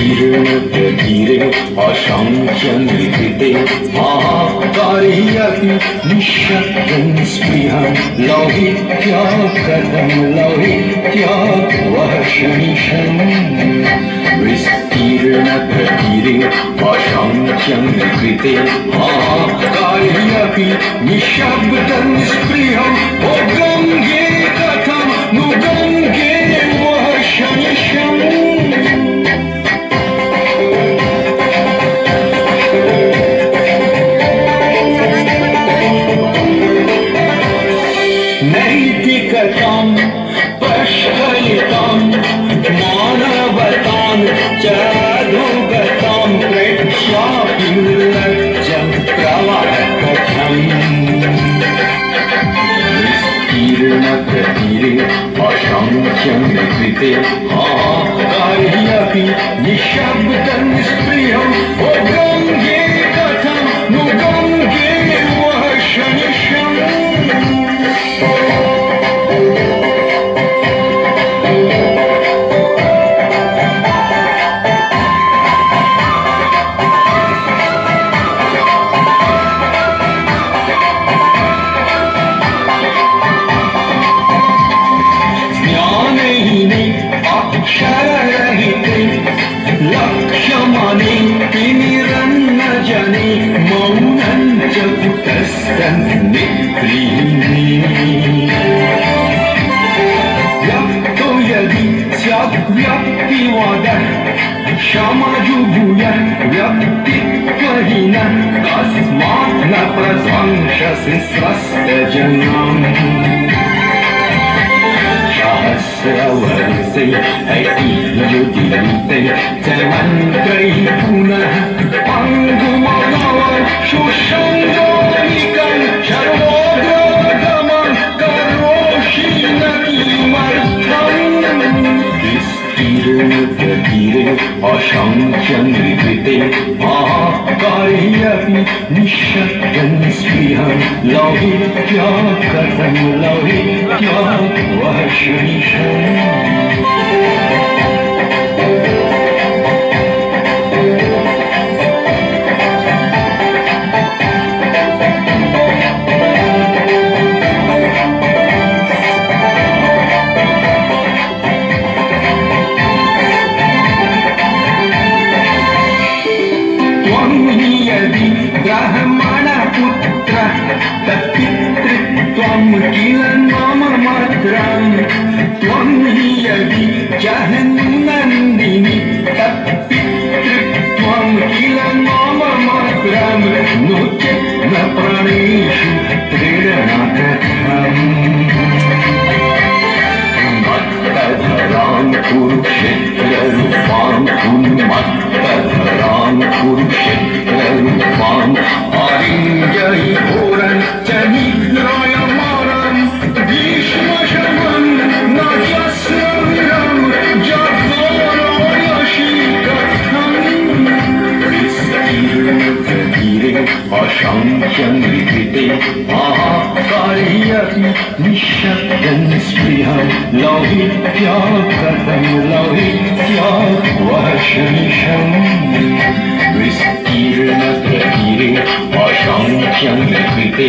विस्तीर्णगतिरे अशङ्ख्यनृते महाकार्यपि निःशब्दं स्पृहं लौहित्या कथं लौहित्या वः शनिशम् विस्तीर्णगतिरे अशङ्ख्यनृते महाकार्यपि निःशब्दं स्पृहं ओ गङ्गे कथं नु गङ्गे वः शनिशम् नैतिकतां प्रश्रयितां मानवतां चाधुगतां प्रेक्ष्यापि निर्लज्जं प्रवाहकथम् विस्तीर्णगतिरे अशङ्ख्यनृते महाकार्यपि निःशब्दं स्पृहं ओ गङ्गे कथं नु गङ्गे वः शनिशम् अक्षररहिते लक्ष्यमाने तिमिरन्नजने मौनं च कुतस्तन्निद्रिणे व्यक्तो यदि स्याद्व्यक्तिवादः क्षमजुभूयः व्यक्तित्वहीनः तस्मात् न प्रशंससि स्वस्तजनम् सहस्रवर्षे ऐतिह्यदीप्ते च मन्त्रैः पुनः पङ्गुमनवं सुसङ्गोनिकं सर्वोग्रगमं करोषि न किमर्थम् विस्तीर्णगतिरे अशङ्ख्यनृते महाकार्यपि निःशब्दं स्पृहं लौहित्या कथं लौहित्या वः शनिशम् यदि ब्राह्मणपुत्रः तत्पितृत्वं किल नाम मात्रं त्वं हि यदि जहन्नन्दिनी तत्पितृत्वं किल नाम मात्रं नो चेत् न प्राणेषु प्रेरणकथम् मत्तधरान् कुरुक्षेत्ररूपान् उन्मत्तधरान् कुरुक्षेत्ररूपान् आलिङ्गहि घोरं च निद्रायमानं भीष्मशमं न जस्रविरं जग्वारायशीकथम् विस्तीर्णगतिरे अशङ्ख्यनृते महाकार्यपि निःशब्दं स्पृहं लौहित्या कथं लौहित्या वः शनिशम् विस्तीर्णगतिरे अशङ्ख्यनृते